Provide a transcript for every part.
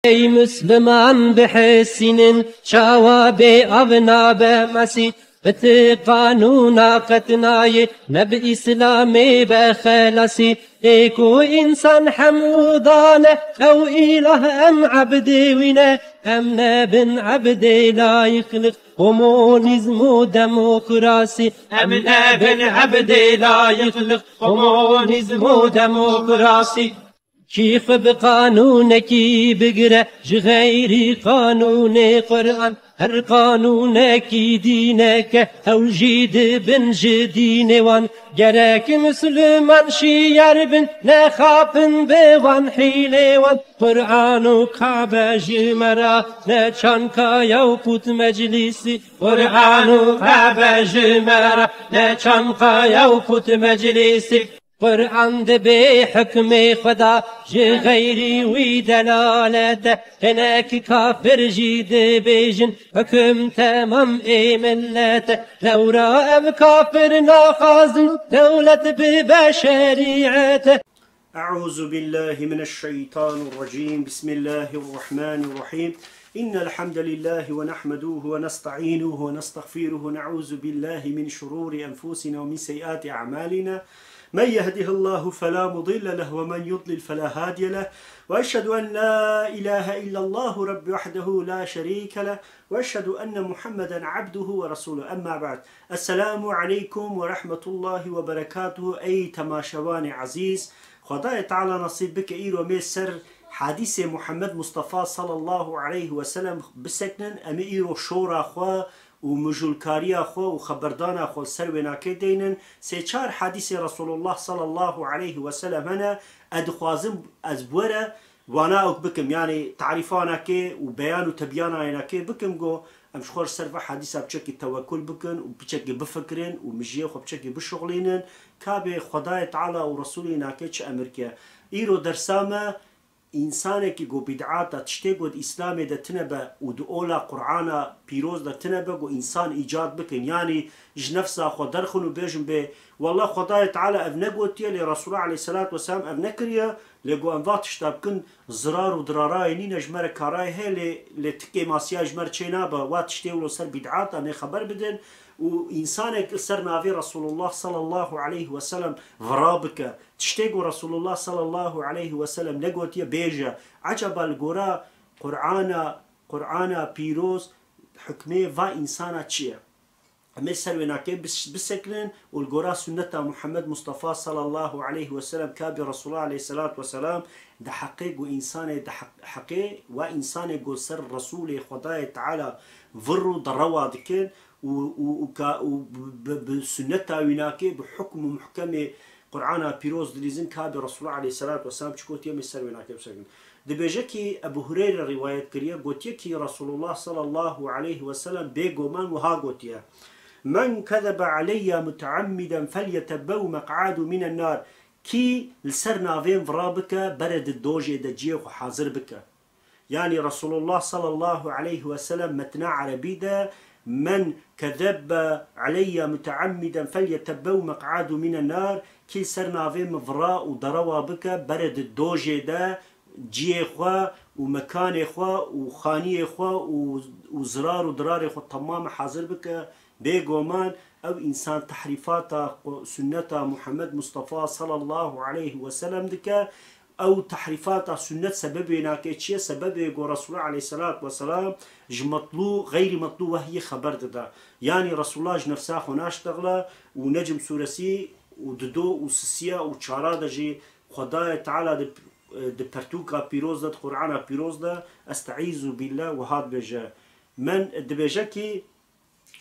ای مسلمان بحسین شواب ابناب مسیح بت قانون قتنای نب اسلام بخلصي ايكو انسان حمودان او اله ام عبد ونا ام نبن عبد لا يخلق كومونيزم وديمقراطي ام نبن عبد لا يخلق كومونيزم وديمقراطي كيف بقانونك بقرا غير قانون قرآن هر قانونك دينك او جيد بن جدين وان جراك مسلمان شيار بن نخافن بوان حيلي وان قرآن وكعبة جمرا نچانكا يوقوت مجلسي قرآن وكعبة جمرا نچانكا يوقوت مجلسي قرآن به حكم خدا جي غيري ودلالته هناك كافر جيد بيجن حكم تمام اي ملته لو رأى كافر ناخذ دولة ببشريعته. أعوذ بالله من الشيطان الرجيم. بسم الله الرحمن الرحيم. إن الحمد لله ونحمده ونستعينه ونستغفره ونعوذ بالله من شرور أنفسنا ومن سيئات أعمالنا. من يهده الله فلا مضل له ومن يضلل فلا هادي له، وأشهد أن لا إله إلا الله رب وحده لا شريك له، وأشهد أن محمدا عبده ورسوله. أما بعد، السلام عليكم ورحمة الله وبركاته. أي تماشوان عزيز، خدای تعالى نصيب بك إيرو ميسر حديث محمد مصطفى صلى الله عليه وسلم بسكنن أم إيرو شورا خوا و مجولکاری خو و خبردان خو سر و ناکه دینن سه چار حدیث رسول الله صلی الله علیه و سلم هنا ادخوازم از بوره وانا اوک بکم یعنی تعریفانا که و بیان و تبیانا که بکم گو امش خور سر و حدیث بچکی توکل بکن و بچکی بفکرن و مجیه خو بچکی بشغلینن کاب خدای تعالی و رسولی ناکه چه امر که ایرو درسامه إنسانه كي جو بدعات تشتغل إسلام ده تنبه ودولا قرآن بيروز ده تنبه جو إنسان إيجاد بكن يعني جنفسه خود درخن وبيجن به والله خدای تعالى أبنقوتيه لرسول عليه الصلاة والسلام أبنكريه لجو أنفات تشتبكن زرار ودراراي نين جمر كاراي هي لتكي ماسيا جمر تشينابه وات تشتغلوا سر بدعات أنا خبر بدن وإنسانك سر نافي رسول الله صلى الله عليه وسلم غرابك تشتاقوا رسول الله صلى الله عليه وسلم لقوت بيجا عجب القرى قرآن بيروز حكمه و إنسانا تشيه مثل وناكي بسكنن والقرى سنة محمد مصطفى صلى الله عليه وسلم كابي رسول الله عليه الصلاة والسلام ده حقيق وإنسان ده حقيق وإنسان جو سر رسول خداي تعالى فرو دروا دكين وبسنتها وناكي بحكم محكمة قرآن بيروز دليزن كابي رسول الله عليه الصلاة والسلام تشكوت يوم السر وناكي بسكن دبيجكي أبو هريرة رواية كريه قوتيكي رسول الله صلى الله عليه وسلم بيقو من وها قوتيه من كذب علي متعمدا فليتبو مقعد من النار كي لسرنا فين فرابك برد الدوجة دجيه وحاضر بك يعني رسول الله صلى الله عليه وسلم متنا عربي ده من كذب علي متعمدا فليتبو مقعد من النار كي سرنا فين مفراء ودروا بك برد الدوجة ده جيه خوا ومكان خوا وخانية خوا وزرار ودرار خوا تمام حاضر بك بيقومان أو إنسان تحريفات سنة محمد مصطفى صلى الله عليه وسلم دك أو تحريفات سنة سببنا كيتشي سبب يقول رسول الله عليه الصلاة والسلام مطلوب غير مطلوب وهي خبر ده يعني رسول الله نفسه خناش تغلى ونجم سورسي وددو وسسيا وشارا دجي خداي تعالى ده برتوكا بيروز ده قرآن بيروز ده استعيذ بالله وهاد بجا من دبجكي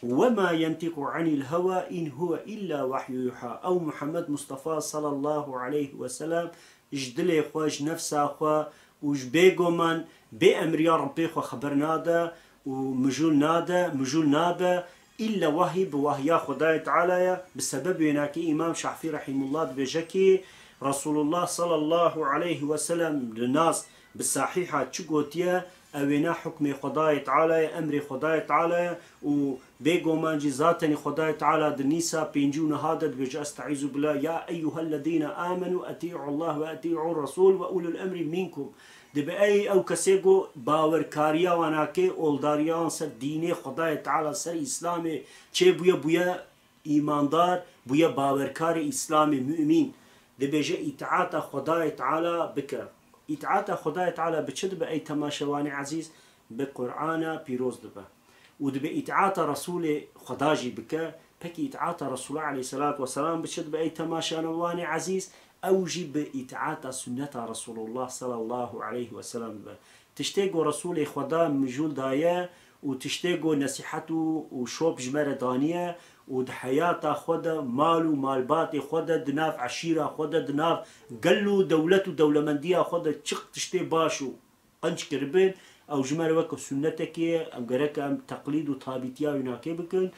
وما ينطق عن الهوى إن هو إلا وحي يوحى أو محمد مصطفى صلى الله عليه وسلم جدلي خواج نفسه خوا وج بيجو من بأمر يا ربي خوا خبر نادا ومجول نادا مجول نابا إلا وحي بوحي خداي تعالى بسبب هناك إمام شافعي رحمه الله بجكي رسول الله صلى الله عليه وسلم للناس بالصحيحة تشقوتيا اوینا حکم خدای تعالی امر خدای تعالی و بيجو من جزاتني خدای تعالی دنيسا بينجو نهادت بيج استعيذ بالله يا ايها الذين امنوا اطيعوا الله واطيعوا الرسول واولو الامر منكم دبي أي أو كسيجو باور كاريا وناكي أولداريان سر ديني خداي تعالى سر إسلامي چه بويا إيماندار بويا باور كاري إسلامي مؤمن دبي جا إطاعة خداي تعالى بك إطاعة خداي تعالى بچد بأي تماشواني عزيز بقرآن بيروز دبا ودبي إطاعة رسول خداجي بك بكي إطاعة رسول عليه الصلاة والسلام بچد بأي تماشواني عزيز أوجب إطاعة سنة رسول الله صلى الله عليه وسلم تشتاقو رسول خدا مجول دايا وتشتاقو نصيحته وشوب جمرة دانية ودحياة خدا مالو مالبات خدا دناف عشيرة خدا دناف قلو دولته دولة مندية خدا تشق تشتي باشو قنش كربين أو جمرة وكو سنتك أم قرأك أم تقليد وطابتيا وناكي بكن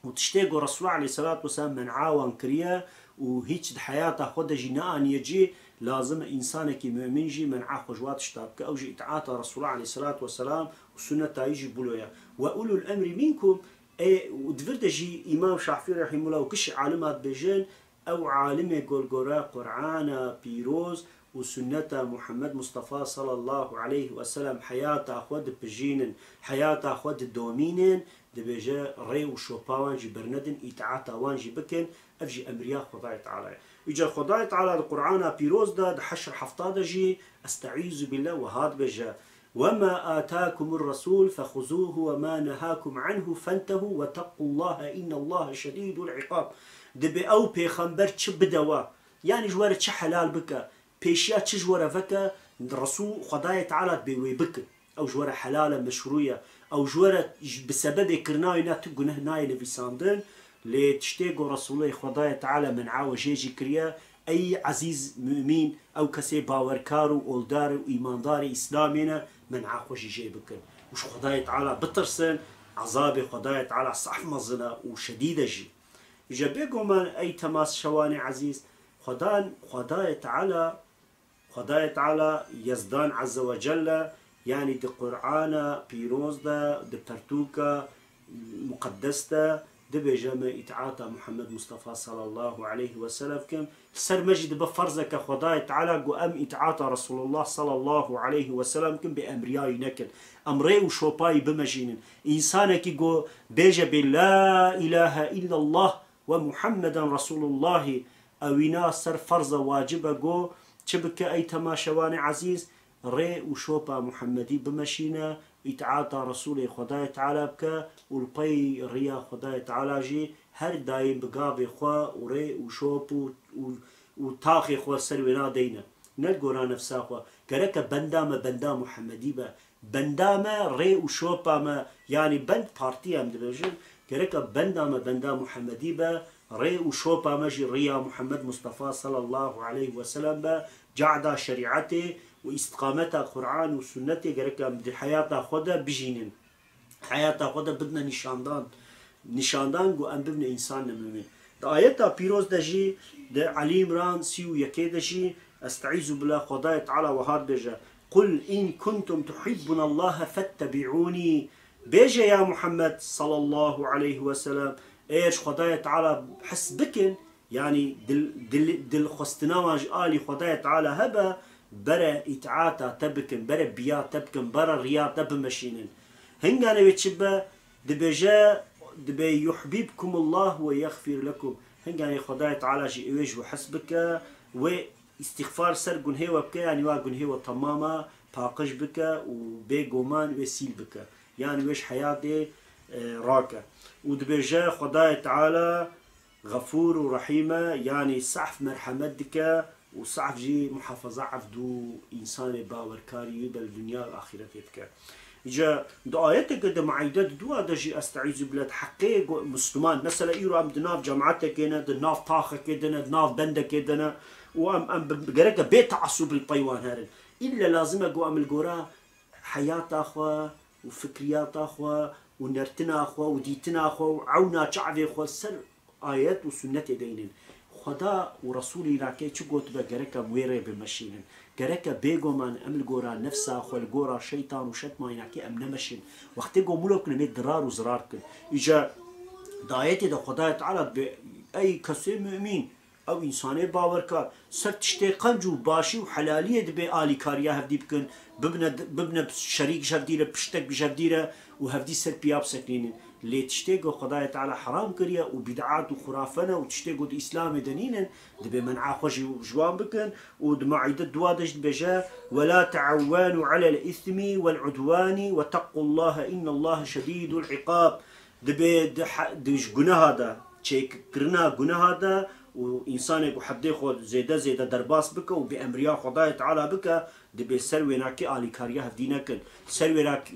وتشتاقو رسول عليه الصلاة والسلام من عاون كريا وهيج حياته خود جناء يجي لازم إنسانك مؤمن جي من خجوات شتابك أو جي إطاعة رسول الله عليه الصلاة والسلام والسنة يجي بلويا وأولو الأمر منكم ودفرد جي إمام شافعي رحمه الله وكش عالمات بجن أو عالم قرقرا قرآن بيروز وسنة محمد مصطفى صلى الله عليه وسلم حياته خود بجين حياته خود دومين دبيجا ري وشوباوان جي برندن إطاعة وان جي بكن أفجي أمريا خداي تعالى إجا خداي تعالى القرآن بيروز دا حشر حفطة جي أستعيذ بالله وهاد بجا وما آتاكم الرسول فخذوه وما نهاكم عنه فانتهوا واتقوا الله إن الله شديد العقاب دبي أو بيخنبر تشبدوا يعني جوارة تش حلال بك بيشيا تش جوارة فكا الرسول خداي تعالى بيوي بك أو جوارة حلالة مشروية أو جوارة بسبب كرناي ناتقنه ناي نفساندن لتشتاقوا رسول خداي تعالى من عاو جيجي كريا أي عزيز مؤمن أو كسي باوركارو أولدار وإيماندار إسلامنا من عاو جيجي بكن وش خداي تعالى بترسن عذاب خداي تعالى صح مزنا وشديدة جي جابيقوا من أي تماس شواني عزيز خداي تعالى يزدان عز وجل يعني دي قرآن بيروز دا دي برتوكا مقدس دا دبي جمع إطاعة محمد مصطفى صلى الله عليه وسلم كم سر مجد بفرزك خداي تعالى قو أم إطاعة رسول الله صلى الله عليه وسلم كم بأمرياي نكن أمري وشوباي بمجين إنسانك قو بيجا بلا إله إلا الله ومحمد رسول الله أوينا سر فرز واجبة قو تبك أي تماشواني عزيز ري وشوبا محمدي بمشينا إطاعة رسول خداي تعالى بك والبي ريا خداي تعالى جي هر دايم بقابي خوا وري وشوب وتاخي خوا سروينا دينا نلقونا نفسا خوا كرك بندا محمدي با بندامة ري وشوبا ما يعني بند بارتي ام دبجن كرك بندا محمدي با ري وشوبا مجي ريا محمد مصطفى صلى الله عليه وسلم با جعدا شريعته واستقامتها القرآن والسنة قالك بدي حياتها خدا بجينين حياتها خدا بدنا نشاندان قو أن ببنا إنسان مؤمن آياتها بيروز دجي ده علي عمران سيو يكي دجي استعيذ بالله خداي تعالى وهاد بجا قل إن كنتم تحبون الله فاتبعوني بيجا يا محمد صلى الله عليه وسلم إيش خداي تعالى بحس بكن يعني دل خستناواج آلي خداي تعالى هبا برا إطاعة تبكن برا بيا تبكن برا ريا تبمشينن هنگانا بيتشبه دبي يحببكم الله ويغفر لكم هنگانا خداي تعالى جي ايوج وحسبك واستغفار سر قنهيوة بك يعني قنهيوة تماما باقش بك وبيقومان وسيل بك يعني ويش حياتي راكا ودبي خداي تعالى غفور ورحيمة يعني صعف مرحمتك وصعف جي محافظة عفدو إنسان باور كاري بالدنيا الآخرة تبكى جا دعايتك قد معيدات دوا دجي استعيذ بالله حقيق مسلمان مثلا إيرو أم دناف جامعتك كنا دناف طاخك كنا دناف بندك كنا وأم بقرقة بيت تعصب البيوان هذا إلا لازم أقو أم القرى حياة أخوة وفكريات أخوة ونرتنا أخوة وديتنا أخوة وعونا شعبي أخوة سر آيات وسنة دينين خدا ورسولي راكي چو قوت با گرکا مويري بمشينن گرکا بيگو من امل گورا نفسا خو الگورا شيطان وشت ما يناكي ام نمشين وقت گو ملوك نمي درار وزرار كن اجا دايتي دا خدا تعالى بأي كسي مؤمن او انساني باور كار سر تشتي قنجو باشي وحلاليه دبي الي كاريا هفدي بكن ببنى شريك جفديره بشتك بجفديره وهفدي سر بياب سكنين لي تشتيقو خدايا تعالى حرام كريا وبدعات وخرافنا وتشتيقو الاسلام دنينا دبي منع خوشي وجوان بكن ودمعيد الدوادج بجا ولا تعوانوا على الاثم والعدوان واتقوا الله ان الله شديد العقاب دبي دش جناه هذا تشيك كرنا جناه هذا وانسانك وحدي خود زيدا درباس بك وبامريا خدايا تعالى بك دبي سروينا كي الي كاريا هفدينك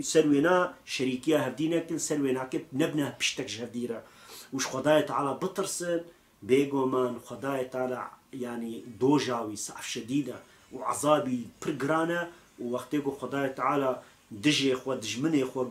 سروينا شريكيا هفدينك سروينا نبنا بشتك جهديرا وش خدايا تعالى بترسل بيجو من خدايا تعالى يعني دوجاوي صعب شديدة وعذابي برجرانا ووقتيجو خدايا تعالى دجي خو دجمني خو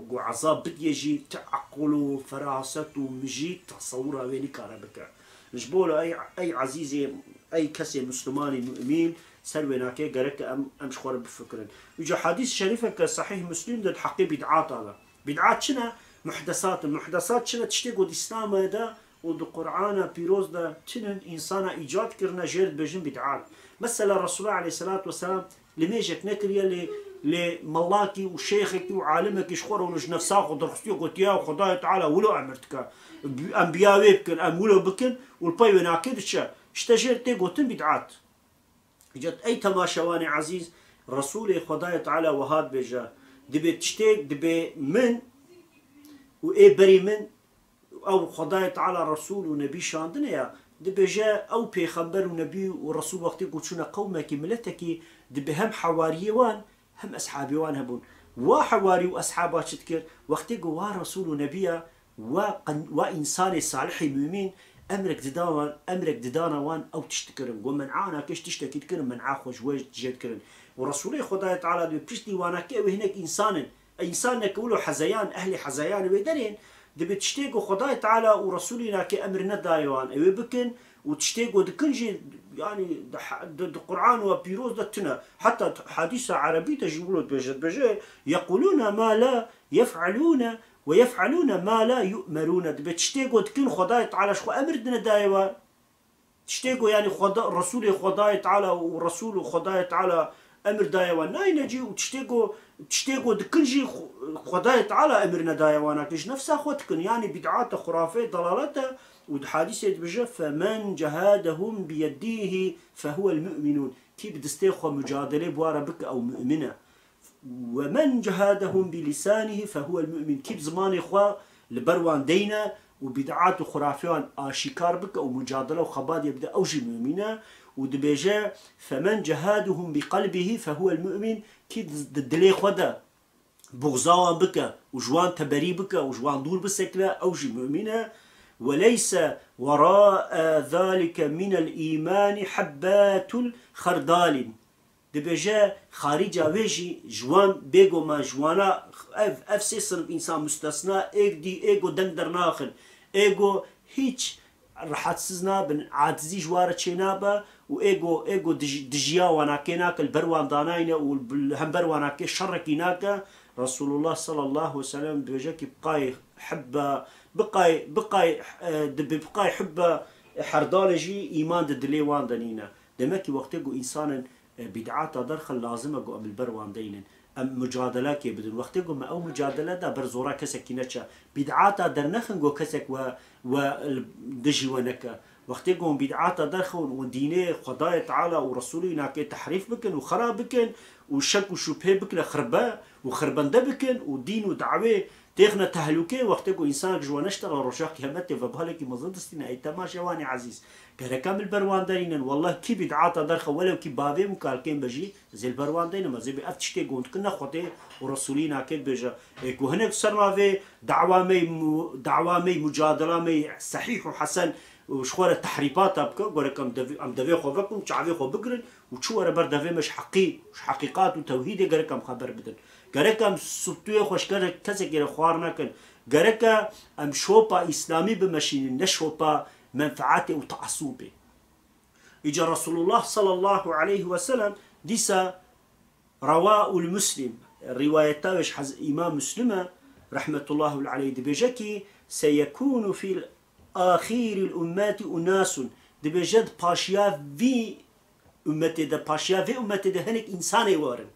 جو عذاب بديجي تعقلوا فراسة ومجي تصورها ويني كاربكا نجبوله اي عزيزي اي كسي مسلماني مؤمن سروينا كي قالك ام شخور بفكرن يجي حديث شريفك صحيح مسلم ده حقي بدعات هذا بدعات شنا محدثات المحدثات شنا تشتيقو الاسلام هذا والقرآن بيروز ده شنا انسان ايجاد كرنا جيرد بجن بدعات مثلا الرسول عليه الصلاه والسلام لميجك نكريا لملاكي وشيخك وعالمك يشخور ونج نفساق ودرختي قلت يا خداي تعالى ولو امرتك انبياء بكن ام ولو بكن والباي وناكد اشتجر تيقوتن بدعات جت اي تماشواني عزيز رسول خداي تعالى وهاد بجا دبي تشتيق دبي من واي بري من او خداي تعالى رسول ونبي شاندنيا دبي جاء او بيخبر ونبي ورسول وقت يقول شنا قومك ملتك دبي هم حواريوان هم اصحابي وان هبون وحواري واصحابه تذكر وقت يقول رسول ونبيا وانسان صالح مؤمن امرك ددانا وان او تشتكرن ومن عانا كيش تشتكي تكرن من عاخو جواج تجد كرن ورسوله خداي تعالى دبي بشتي وانا كي هناك انسان كولو حزيان اهلي حزيان ويدرين دبي تشتيقو خداي تعالى ورسولنا كأمرنا دايوان ايوه بكن وتشتيقو دكنجي يعني القرآن وبيروز دتنا حتى حديث عربي تجيبولو بجد يقولون ما لا يفعلون ويفعلون ما لا يؤمرون دبي تشتيقو دكن خداي تعالى شو أمرنا دايوان تشتيقو يعني رسول خداي تعالى ورسول خداي تعالى امر دايوان ناي نجي وتشتيقو دكنجي خداي تعالى امرنا دايوانا كيش نفسها خوتكن يعني بدعات خرافات ضلالات وحادثة بجا فمن جهادهم بيديه فهو المؤمنون كي بدستيخو مجادله بوارا بك او مؤمنه ومن جهادهم بلسانه فهو المؤمن كي بزمان اخوا لبروان دينا وبدعات وخرافيان اشكار بك او مجادله وخباد يبدا اوجي مؤمنه ودبيجا فمن جهادهم بقلبه فهو المؤمن كي دلي خدا بغزاوان بك وجوان تبري بك وجوان دور بسكلا اوجي مؤمنه وليس وراء ذلك من الايمان حبات خردال دبيجا خارج ويجي جوان بيجو ما جوانا اف صنف انسان مستثنى ايجو دندر ناخل ايجو هيج راحت سزنا بن عادزي جواره تشينابا وايجو دجيا وناكيناك البروان داناينا والهم برواناك شركيناك رسول الله صلى الله عليه وسلم بوجهك بقاي حبه بقاي حبه حردالجي ايمان دليوان دنينا دمكي وقتيجو انسان بدعات درخل لازم اجو قبل بروان دينن ام مجادلات كي بدون وقتيجو ما او مجادلات دا برزورا كسك كيناتشا بدعات درنخن جو كسك و دجي ونكا وقتيجو بدعات درخون ودينه خداي تعالى ورسولنا كي تحريف بكن وخراب بكن وشك وشبهه بكن خربا وخربنده بكن ودين ودعوه تيخنا تهلوكي وقتيجو انسان جوانا اشتغل رشاق همته فبهلك مظندستنا اي تماشا واني عزيز كان كامل بروان دينن والله كي بدعات درخ ولو كي بابي مكالكين بجي زي البروان دينن ما زي بافتشتي قلت كنا خوتي ورسولينا كي بجا اكو هناك صرنا في دعوامي مجادله مي صحيح وحسن وشخوره تحريفات ابكا ولكم ام دافي خو بكم تعافي خو بكرن وشوره بردافي مش حقيقات وتوحيد غيركم خبر بدن غيركم سبتوي خوشكر كسكير خوارنا كن غيرك ام شوبا اسلامي بمشين نشوبا منفعاتي وتعصبي اجى رسول الله صلى الله عليه وسلم ديسا رواء المسلم روايته امام مسلم رحمه الله عليه دبجكي سيكون في آخر الأمات أناس دبيجد باشيا في أمتي ده باشيا في أمتي ده هنك إنساني وارن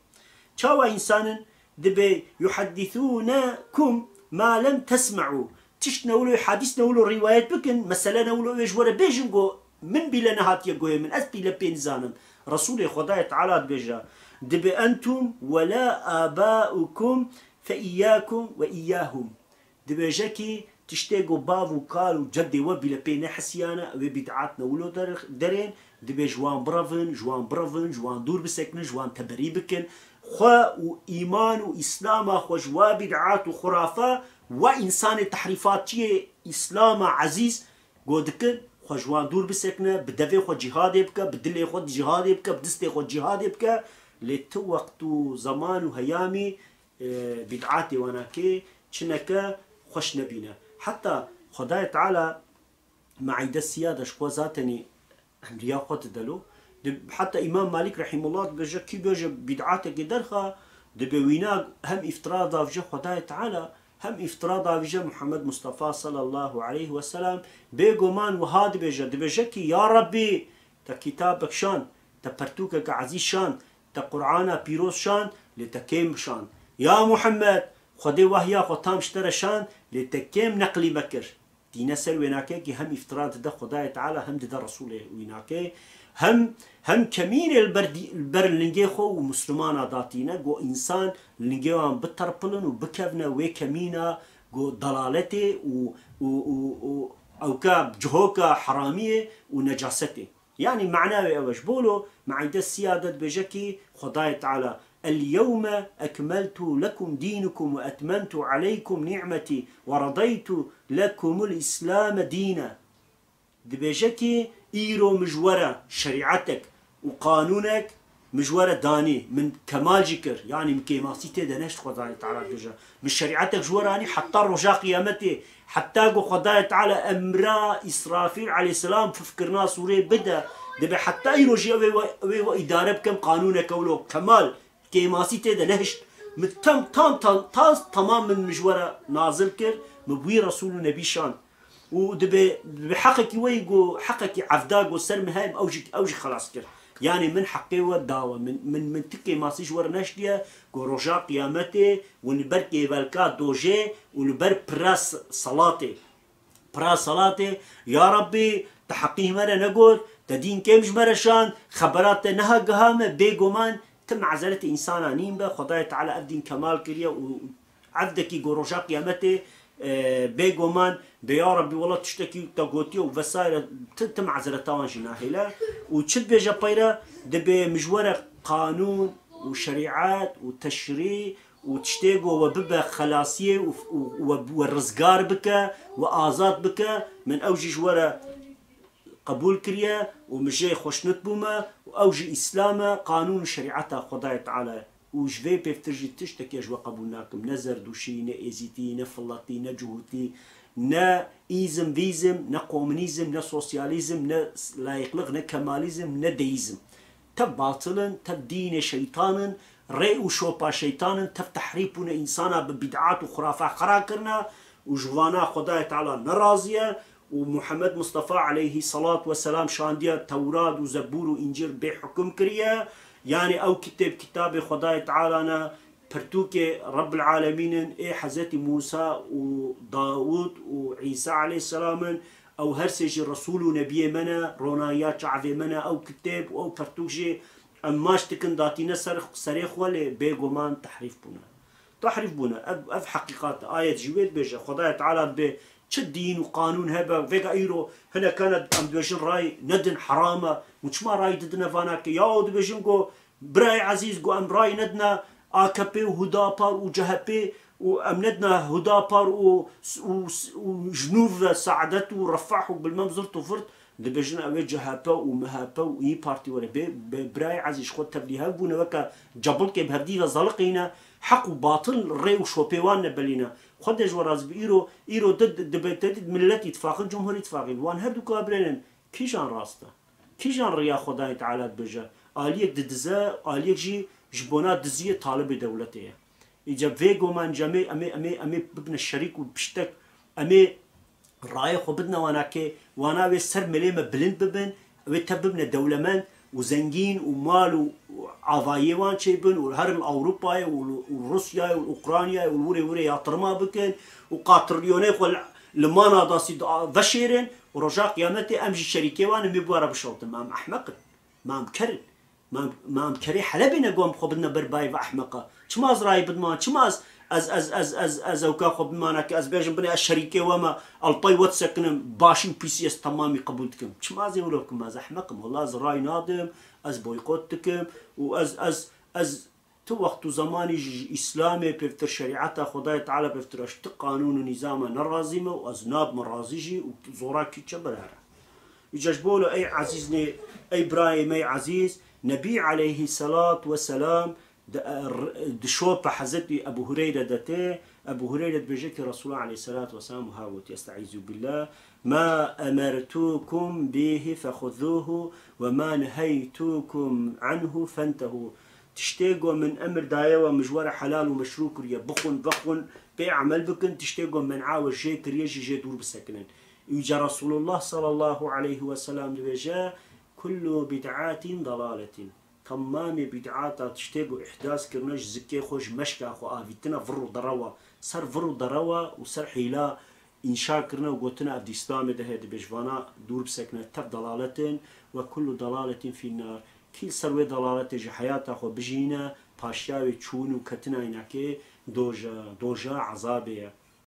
شاوا إنسان دبي يحدثونكم ما لم تسمعوا تش نقولوا حديث نقولوا روايات بكن مثلا نقولوا إيش ورا بيجنجو من بلا نهات يجوه من أس بلا بينزانم رسول خداي تعالى بيجا دبي أنتم ولا آباؤكم فإياكم وإياهم دبي جاكي تشتاقوا بابو قالوا جدي وبلا بين حسيانا وبدعاتنا ولو درين دبي جوان برافن جوان برافن جوان دور بسكن جوان تبري بكن خوا وإيمان وإسلام خوا جوا بدعات وخرافة وإنسان تحريفات إسلام عزيز قودكن خوا جوان دور بسكن بدفي خوا جهاد يبكى بدلي خوا جهاد يبكى بدستي خوا جهاد يبكى لتو وقت زمان وهيامي بدعاتي وانا كي چنكا خوش نبينا حتى خداي تعالى معيد السيادة شكوا ذاتني أمريا خط دلو حتى إمام مالك رحمه الله بيجا كي بيجا بدعاتك درخا دبوينا هم افتراضا في خداي تعالى هم افتراضا في محمد مصطفى صلى الله عليه وسلم بيجومان وهاد بيجا كي يا ربي تكتابك شان تبرتوكك عزيز شان تقرآن بيروس شان لتكيم شان يا محمد خدي وهي خطام اشترى شان لتكيم نقلي بكر دينا سر ويناكي كي هم افتراض ده خداي تعالى هم ده رسوله ويناكي هم كمين البر لنجي خو ومسلمان داتينا جو انسان لنجي وان بتربلن وبكفنا وكمينا جو ضلالته و او كاب جهوكا حراميه ونجاسته يعني معناه اوش بولو معيد السيادة بجكي خداي تعالى اليوم أكملت لكم دينكم وأتممت عليكم نعمتي ورضيت لكم الإسلام دينا دبيجكي إيرو مجورة شريعتك وقانونك مجورة داني من كمال جكر يعني من كيماسيتي دنشت خداي تعالى بجا من شريعتك جوراني حتى رجاء قيامتي حتى قو خداي تعالى أمرا إسرافيل عليه السلام ففكرنا سوري بدا دبي حتى إيرو جي وإدارة بكم قانونك ولو كمال كيماسي تيدا نهشت متم تمام من مجورة نازل كر مبوي رسول نبي شان ودبي بحقك ويجو حقك عفداق والسلم هاي أوجي خلاص كر يعني من حقي والدعوة من تكي ماسي جور نشدية جو رجا قيامتي ونبر كيفالكات دوجي ونبر براس صلاتي يا ربي تحقيه مرة نقول تدين كيمش مرشان خبرات نها قهامة بيقومان تم عزلت إنسانا نيمبا خداي تعالى أبدين كمال كريا وعبدكي قروجا قيامتي بيقومان بيا ربي والله تشتكي تقوتي وفسائل تم عزلتان جناهلا وتشد بيجا بيرا دبي مجورة قانون وشريعات وتشريع وتشتيقوا وببا خلاصية والرزقار بك وآزاد بك من أوجي جورة قبول كريا ومجي خوشنت بوما وأوجي إسلاما قانون شريعتها خداي تعالى وجفي بيفترجي تشتكي جوا قبولناكم نزر دوشي نا إيزيتي نا فلاتي نا جهوتي نا إيزم فيزم نا كومونيزم نا سوسياليزم نا لايقلق نا كماليزم نا ديزم تب باطلا تب دين شيطانا ري وشوبا شيطانا تب تحريبنا إنسانا ببدعات وخرافات خراكرنا وجوانا خداي تعالى نرازية ومحمد مصطفى عليه الصلاة والسلام شانديا توراة وزبور وإنجيل بحكم كريا يعني أو كتاب خداي تعالى أنا برتوكي رب العالمين إيه حزتي موسى وداود وعيسى عليه السلام أو هرسج الرسول ونبي منا رونايات شعبي منا أو كتاب أو برتوكي أماش تكن داتينا صريخ ولا بيقومان تحريف بنا أف حقيقات آية جويل بيجا خداي تعالى دين وقانون هبه فيجا ايرو هنا كانت ام بيجن راي ندن حرامه مش ما راي ددنا فاناك يا بيجن جو براي عزيز جو ام راي ندنا اكبي وهدابار وجهبي وامندنا هدابار وجنوب ساعدته ورفعه بالمنظر طفرت دبجنا اوي جهابا ومهابا واي بارتي ولا براي عزيز خد تبليها بونا وكا جبلك بهديها زلقينا حق وباطل ري وشوبيوان نبلينا خدش وراز بإيرو ضد ملت يتفاقل جمهور يتفاقل وان هردو كابرين كيجان راسته كيجان ريا خداي تعالى بجا آليك ددزا آليك جي جبونات دزية طالب دولته إجا فيجو من جميع أمي ببن الشريك وبشتك أمي ڕایە خۆ بدنە واناکێ واناوێ سەر ملێمە بلند ببن ئەوێ تە ببنە دەولەمەند و زەنگین و مال و ئاڤایێوان چێ بن و هەر ئەوروپایە و رووسیای و ئوکرانیای و ورێ ورێ یاترما بکەن و قاتڕلیۆنەی خۆ لە ماناداسی بەشێرن و ڕۆژا قیامەتێ ئەمژی شەریکێوانە بێ بوارە بشەڵتن مام ئەحمەقن مامکەرن مامکەری حەلەبێنە گۆم خۆ بدنە بەربای بە ئەحمەقە چماز ڕای بدمان چماز از اوکا خب مانا که از بیشم بنی از شریکه و ما الپای وقت سکنم باشیم پیسی است تمامی قبول کم چه مازی ولو کم از احمقم والله از رای نادم از بویکوت کم و از تو وقت و زمانی اسلامی پیفتر شریعت خدای تعالی پیفتر اشت قانون و نظام نرازیمه و از ناب مرازیجی و زورا کی چه براره يجاش بولو أي عزيزني أي إبراهيم أي عزيز نبي عليه الصلاة والسلام دشوب حزتي أبو هريرة دته أبو هريرة بيجيك رسول الله عليه الصلاة والسلام هاوت يستعيذ بالله ما أمرتكم به فخذوه وما نهيتكم عنه فانتهوا تشتاقوا من أمر دايا ومجوار حلال ومشروع كريا بخن بيعمل بكن تشتاقوا من عاوز جي كريا جي دور بسكنن يجا رسول الله صلى الله عليه وسلم بيجا كل بدعات ضلالة تمام بدعات تشتاقوا إحداث كرناش زكي خوش مشكا خو آفيتنا فرو ضروا سر فرو ضروا وسر حيلا إنشاء كرنا وقوتنا عبد الإسلام ده هاد بجوانا دور بسكنة تف ضلالة وكل ضلالة في النار كل سروي ضلالة جي حياته خو بجينا باشياوي تشون وكتنا إناكي دوجا عذابية